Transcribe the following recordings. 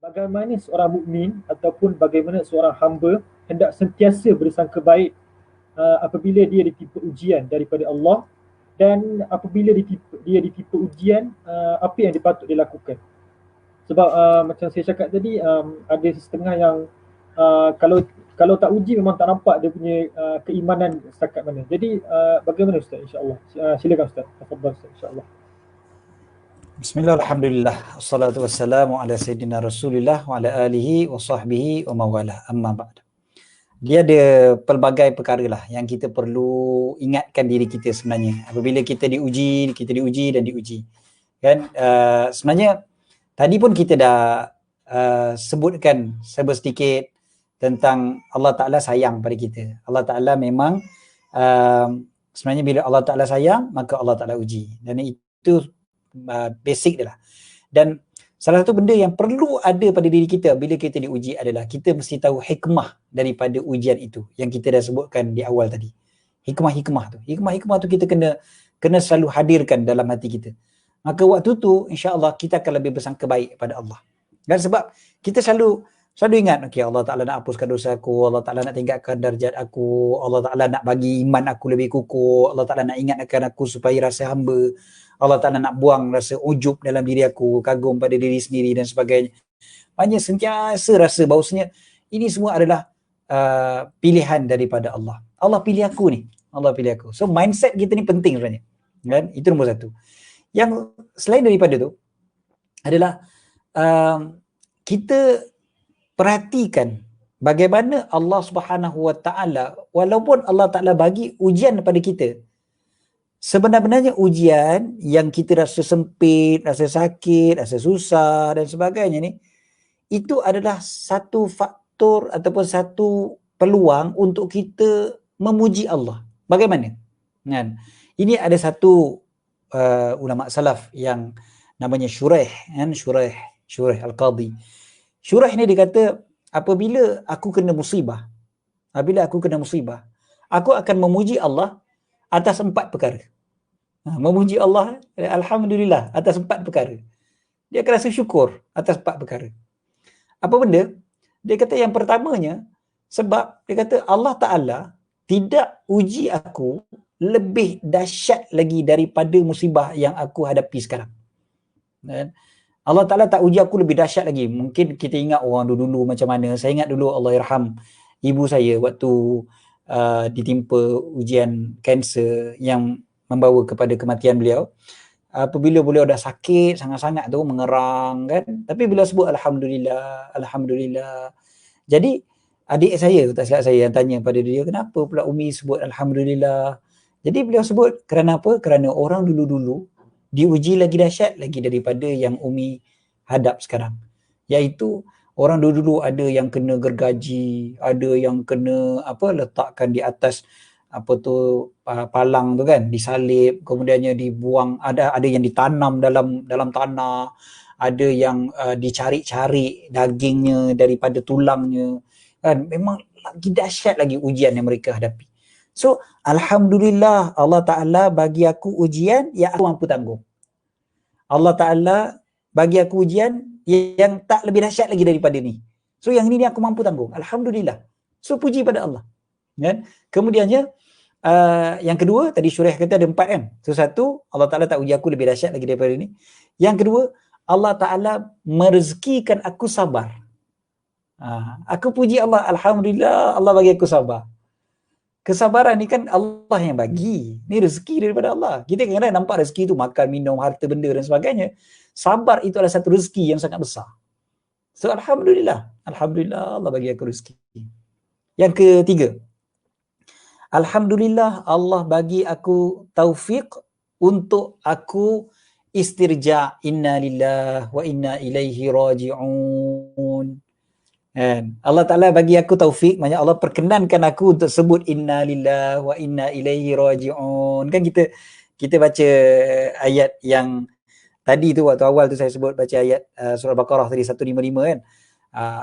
bagaimana seorang mukmin ataupun bagaimana seorang hamba hendak sentiasa bersangka baik apabila dia ditimpa ujian daripada Allah, dan apabila dia ditimpa ujian, apa yang dipatut dilakukan. Sebab macam saya cakap tadi, ada setengah yang kalau kalau tak uji memang tak nampak dia punya keimanan setakat mana. Jadi bagaimana Ustaz, insya-Allah. Silakan Ustaz. Tafadhal Ustaz, insya-Allah. Bismillah, alhamdulillah, wassalatu wassalamu ala sayyidina Rasulillah wa ala alihi wa sahbihi wa mawalah, amma ba'd. Dia ada pelbagai perkara lah yang kita perlu ingatkan diri kita sebenarnya apabila kita diuji dan diuji. Kan sebenarnya tadi pun kita dah sebutkan sedikit tentang Allah Ta'ala sayang pada kita. Allah Ta'ala memang sebenarnya bila Allah Ta'ala sayang, maka Allah Ta'ala uji. Dan itu basic dia lah. Dan salah satu benda yang perlu ada pada diri kita bila kita diuji adalah kita mesti tahu hikmah daripada ujian itu yang kita dah sebutkan di awal tadi. Hikmah tu kita kena selalu hadirkan dalam hati kita. Maka waktu tu insya-Allah kita akan lebih bersangka baik pada Allah. Dan sebab kita selalu ingat, okay, Allah Ta'ala nak hapuskan dosa aku, Allah Ta'ala nak tingkatkan darjat aku, Allah Ta'ala nak bagi iman aku lebih kukuh, Allah Ta'ala nak ingatkan aku supaya rasa hamba, Allah Ta'ala nak buang rasa ujub dalam diri aku, kagum pada diri sendiri dan sebagainya. Maknanya sentiasa rasa bahawasanya ini semua adalah pilihan daripada Allah. Allah pilih aku ni. Allah pilih aku. So mindset kita ni penting sebenarnya. Kan? Itu nombor satu. Yang selain daripada tu adalah kita perhatikan bagaimana Allah Subhanahu Wa Ta'ala, walaupun Allah Ta'ala bagi ujian kepada kita, sebenarnya ujian yang kita rasa sempit, rasa sakit, rasa susah dan sebagainya ni, itu adalah satu faktor ataupun satu peluang untuk kita memuji Allah. Bagaimana? Kan? Ini ada satu ulama salaf yang namanya Shuraih Al-Qadhi. Shuraih ni dia kata, apabila aku kena musibah, aku akan memuji Allah atas 4 perkara. Memuji Allah, alhamdulillah, atas 4 perkara. Dia akan rasa syukur atas 4 perkara. Apa benda? Dia kata yang pertamanya, sebab dia kata Allah Ta'ala tidak uji aku lebih dahsyat lagi daripada musibah yang aku hadapi sekarang. Dan Allah Ta'ala tak uji aku lebih dahsyat lagi. Mungkin kita ingat orang dulu macam mana. Saya ingat dulu, Allahyarham, ibu saya waktu ditimpa ujian kanser yang membawa kepada kematian beliau. Apabila beliau dah sakit sangat-sangat tu, mengerang kan. Tapi bila sebut Alhamdulillah. Jadi adik saya, tak silap saya, yang tanya pada dia, kenapa pula Umi sebut Alhamdulillah? Jadi beliau sebut kerana apa? Kerana orang dulu-dulu diuji lagi dahsyat lagi daripada yang Umi hadap sekarang. Iaitu orang dulu-dulu ada yang kena gergaji, ada yang kena letakkan di atas palang tu kan, disalib, kemudiannya dibuang, ada yang ditanam dalam tanah, ada yang dicari-cari dagingnya daripada tulangnya kan. Memang lagi dahsyat lagi ujian yang mereka hadapi. So alhamdulillah, Allah Ta'ala bagi aku ujian yang aku mampu tanggung. Allah Ta'ala bagi aku ujian yang tak lebih dahsyat lagi daripada ni. So yang ni aku mampu tanggung. Alhamdulillah. So puji pada Allah. Kan? Kemudiannya yang kedua, tadi Syurah kata ada 4 kan. So satu, Allah Ta'ala tak uji aku lebih dahsyat lagi daripada ni. Yang kedua, Allah Ta'ala merezekikan aku sabar. Aku puji Allah, alhamdulillah Allah bagi aku sabar. Kesabaran ni kan Allah yang bagi. Ni rezeki daripada Allah. Kita kadang-kadang nampak rezeki tu makan, minum, harta benda dan sebagainya. Sabar itu adalah satu rezeki yang sangat besar. So alhamdulillah Allah bagi aku rezeki. Yang ketiga, alhamdulillah Allah bagi aku taufik untuk aku istirja, inna lillahi wa inna ilaihi raji'un. Allah Ta'ala bagi aku taufik, maknanya Allah perkenankan aku untuk sebut inna lillahi wa inna ilaihi raji'un. Kan kita baca ayat yang tadi tu, waktu awal tu saya sebut baca ayat surah Baqarah tadi 155 kan.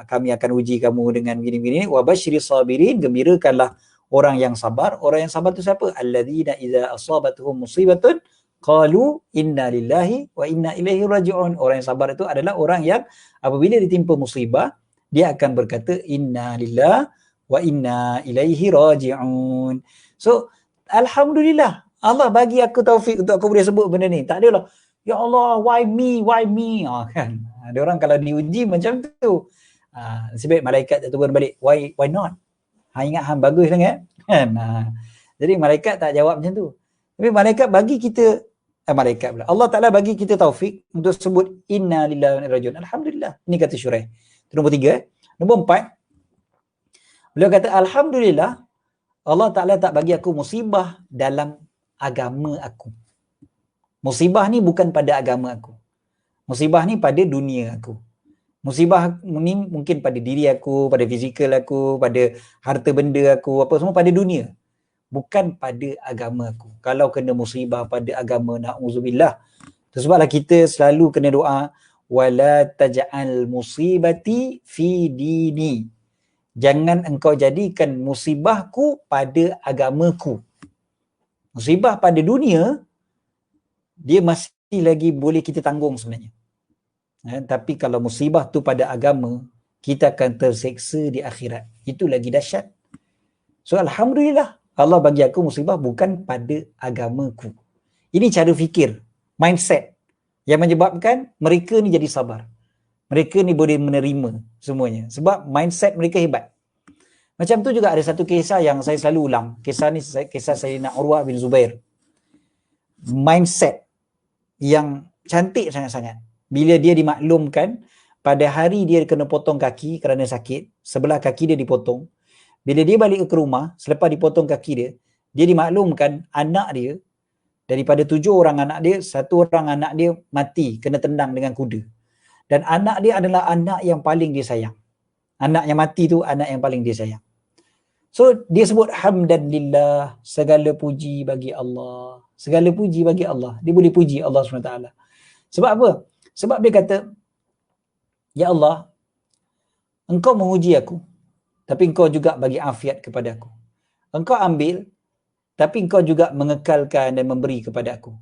Kami akan uji kamu dengan begini-begini. Wa basyiris sabirin, gembirakanlah orang yang sabar. Orang yang sabar tu siapa? Alladzina idza asabatuhum musibatun qalu inna lillahi wa inna ilaihi raji'un. Orang yang sabar itu adalah orang yang apabila ditimpa musibah, dia akan berkata inna lillahi wa inna ilaihi raji'un. So, alhamdulillah Allah bagi aku taufik untuk aku boleh sebut benda ni. Tak adalah ya Allah, why me, kan. Ada orang kalau diuji macam tu. Sebab malaikat tak turun balik, why not? Ingat hang bagus sangat kan. Jadi malaikat tak jawab macam tu. Tapi malaikat bagi kita malaikat pula. Allah Taala bagi kita taufik untuk sebut inna lillahi wa inna ilaihi raji'un. Alhamdulillah. Ini kata Syuraih. Itu nombor 3. Nombor 4. Beliau kata alhamdulillah Allah Taala tak bagi aku musibah dalam agama aku. Musibah ni bukan pada agama aku. Musibah ni pada dunia aku. Musibah ni mungkin pada diri aku, pada fizikal aku, pada harta benda aku, apa semua pada dunia. Bukan pada agama aku. Kalau kena musibah pada agama, na'udzubillah. Sebablah kita selalu kena doa, wala taj'al musibati fi dini. Jangan engkau jadikan musibahku pada agamaku. Musibah pada dunia, dia masih lagi boleh kita tanggung sebenarnya. Tapi kalau musibah tu pada agama, kita akan terseksa di akhirat. Itu lagi dahsyat. So alhamdulillah Allah bagi aku musibah bukan pada agamaku. Ini cara fikir, mindset yang menyebabkan mereka ni jadi sabar. Mereka ni boleh menerima semuanya sebab mindset mereka hebat. Macam tu juga ada satu kisah yang saya selalu ulang. Kisah ni kisah Sayyidina Urwah bin Zubair. Mindset yang cantik sangat-sangat. Bila dia dimaklumkan pada hari dia kena potong kaki kerana sakit, sebelah kaki dia dipotong. Bila dia balik ke rumah, selepas dipotong kaki dia, dia dimaklumkan anak dia, daripada 7 orang anak dia, 1 orang anak dia mati, kena tendang dengan kuda. Dan anak dia adalah anak yang paling dia sayang. Anak yang mati tu anak yang paling dia sayang. So, dia sebut hamdan lillah, segala puji bagi Allah. Segala puji bagi Allah. Dia boleh puji Allah SWT. Sebab apa? Sebab dia kata, ya Allah, engkau menguji aku, tapi engkau juga bagi afiat kepada aku. Engkau ambil, tapi engkau juga mengekalkan dan memberi kepada aku.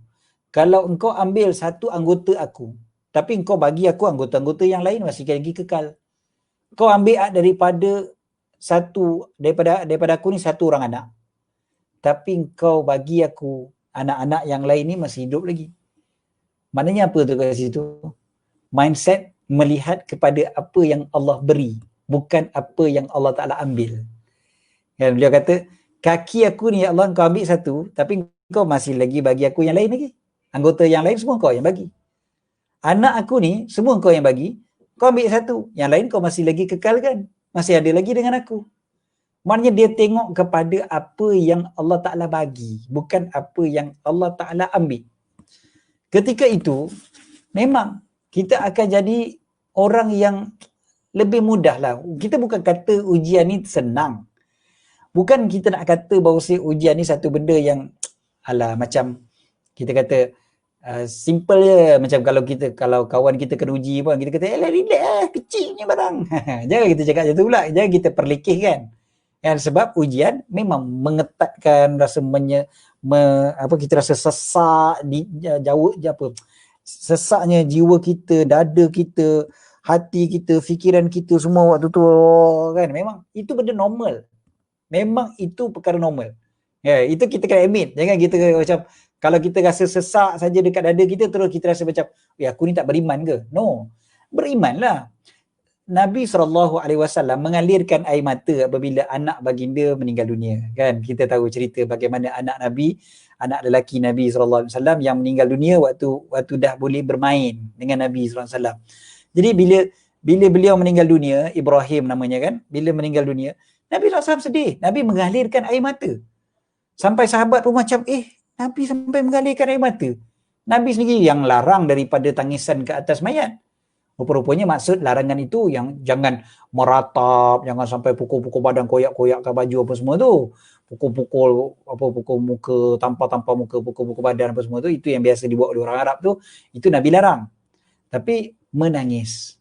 Kalau engkau ambil satu anggota aku, tapi engkau bagi aku anggota-anggota yang lain masih lagi kekal. Kau ambil daripada aku ni 1 orang anak, tapi engkau bagi aku anak-anak yang lain ni masih hidup lagi. Maknanya apa tu kat situ? Mindset melihat kepada apa yang Allah beri, bukan apa yang Allah Ta'ala ambil. Dan beliau kata, kaki aku ni ya Allah, engkau ambil 1, tapi engkau masih lagi bagi aku yang lain lagi. Anggota yang lain semua kau yang bagi. Anak aku ni semua kau yang bagi, kau ambil 1, yang lain kau masih lagi kekalkan, masih ada lagi dengan aku. Maknanya dia tengok kepada apa yang Allah Ta'ala bagi, bukan apa yang Allah Ta'ala ambil. Ketika itu, memang kita akan jadi orang yang lebih mudah lah. Kita bukan kata ujian ni senang. Bukan kita nak kata bahawa ujian ni satu benda yang macam kita kata simple je. Macam kalau kawan kita kena uji pun, kita kata relax lah, kecil ni barang. Jangan kita cakap macam tu pula. Jangan kita perlekehkan. Sebab ujian memang mengetatkan rasa kita rasa sesak sesaknya jiwa kita, dada kita, hati kita, fikiran kita semua waktu tu kan. Memang itu benda normal. Memang itu perkara normal. Itu kita kena admit. Jangan kita macam kalau kita rasa sesak saja dekat dada kita terus kita rasa macam aku ni tak beriman ke? No. Berimanlah. Nabi SAW mengalirkan air mata apabila anak baginda meninggal dunia. Kan? Kita tahu cerita bagaimana anak lelaki Nabi SAW yang meninggal dunia waktu dah boleh bermain dengan Nabi SAW. Jadi bila beliau meninggal dunia, Ibrahim namanya kan, bila meninggal dunia, Nabi SAW sedih. Nabi mengalirkan air mata. Sampai sahabat pun macam, Nabi sampai mengalirkan air mata. Nabi sendiri yang larang daripada tangisan ke atas mayat. Rupa-rupanya maksud larangan itu yang jangan meratap, jangan sampai pukul-pukul badan, koyak-koyakkan baju apa semua tu. Pukul muka, tampar muka, pukul badan apa semua tu, itu yang biasa dibuat oleh orang Arab tu, itu Nabi larang. Tapi menangis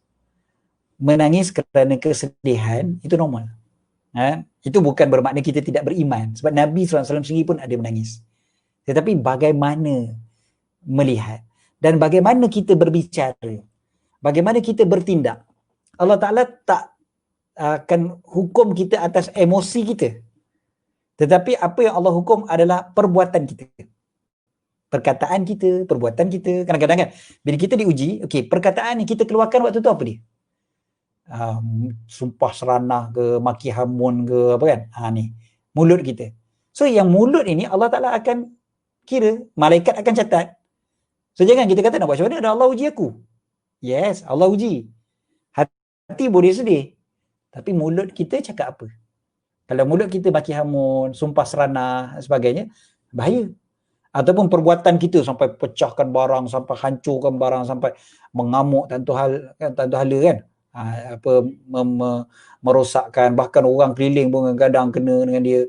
kerana kesedihan itu normal. Itu bukan bermakna kita tidak beriman, sebab Nabi SAW sendiri pun ada menangis. Tetapi bagaimana melihat. Dan bagaimana kita berbicara, bagaimana kita bertindak. Allah Ta'ala tak akan hukum kita atas emosi kita. Tetapi apa yang Allah hukum adalah perbuatan kita. Perkataan kita, perbuatan kita. Kadang-kadang kan, bila kita diuji, okey, perkataan yang kita keluarkan waktu tu apa dia? Sumpah seranah ke, maki hamun ke, apa kan? Ni, mulut kita. So yang mulut ini Allah Ta'ala akan kira, malaikat akan catat. So jangan kita kata nak buat macam mana, Allah uji aku. Yes, Allah uji. Hati boleh sedih. Tapi mulut kita cakap apa? Kalau mulut kita maki hamun, sumpah seranah dan sebagainya, bahaya. Ataupun perbuatan kita sampai pecahkan barang, sampai hancurkan barang, sampai mengamuk tanpa hala kan. Merosakkan, bahkan orang keliling pun kadang kena dengan dia.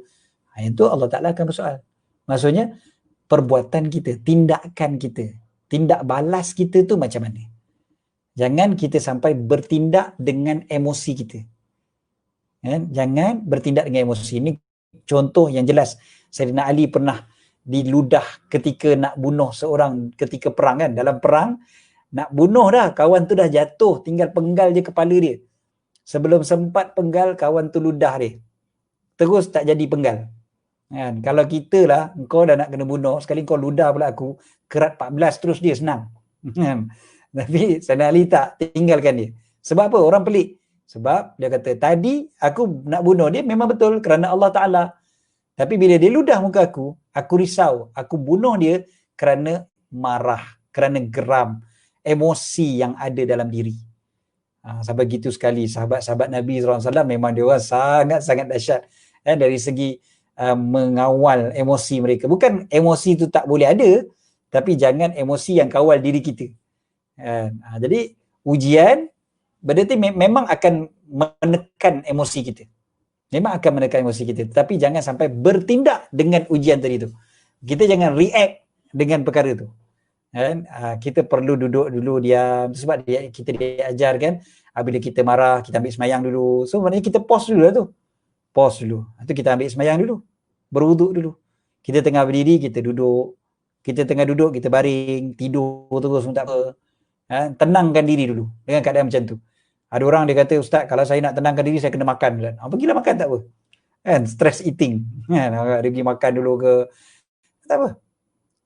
Itu Allah Ta'ala akan bersoal. Maksudnya, perbuatan kita, tindakan kita, tindak balas kita tu macam mana? Jangan kita sampai bertindak dengan emosi kita. Jangan bertindak dengan emosi. Ini contoh yang jelas. Sayyidina Ali pernah diludah ketika nak bunuh seorang ketika perang kan. Dalam perang, nak bunuh dah. Kawan tu dah jatuh, tinggal penggal je kepala dia. Sebelum sempat penggal, kawan tu ludah dia. Terus tak jadi penggal. Kan? Kalau kita lah, kau dah nak kena bunuh, sekali kau ludah pula aku, kerat 14 terus dia senang. Tapi Sayyidina Ali tak, tinggalkan dia. Sebab apa? Orang pelik. Sebab dia kata, tadi aku nak bunuh dia memang betul kerana Allah Ta'ala. Tapi bila dia ludah muka aku risau. Aku bunuh dia kerana marah, kerana geram, emosi yang ada dalam diri. Sampai gitu sekali sahabat-sahabat Nabi SAW memang dia orang sangat-sangat dahsyat dari segi mengawal emosi mereka. Bukan emosi itu tak boleh ada, tapi jangan emosi yang kawal diri kita. Jadi ujian berarti memang akan menekan emosi kita. Memang akan menekan emosi kita. Tapi jangan sampai bertindak dengan ujian tadi tu. Kita jangan react dengan perkara tu. Kita perlu duduk dulu diam. Sebab kita diajarkan bila kita marah, kita ambil semayang dulu. So maknanya kita pause dulu lah tu. Pause dulu. Itu kita ambil semayang dulu. Berwuduk dulu. Kita tengah berdiri, kita duduk. Kita tengah duduk, kita baring. Tidur terus pun tak apa. Tenangkan diri dulu dengan keadaan macam tu. Ada orang dia kata, Ustaz, kalau saya nak tenangkan diri, saya kena makan. Pergilah makan, tak apa. Stress eating. Dia pergi makan dulu ke. Tak apa.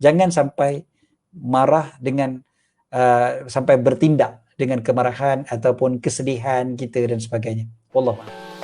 Jangan sampai marah dengan, sampai bertindak dengan kemarahan ataupun kesedihan kita dan sebagainya. Wallahu a'lam.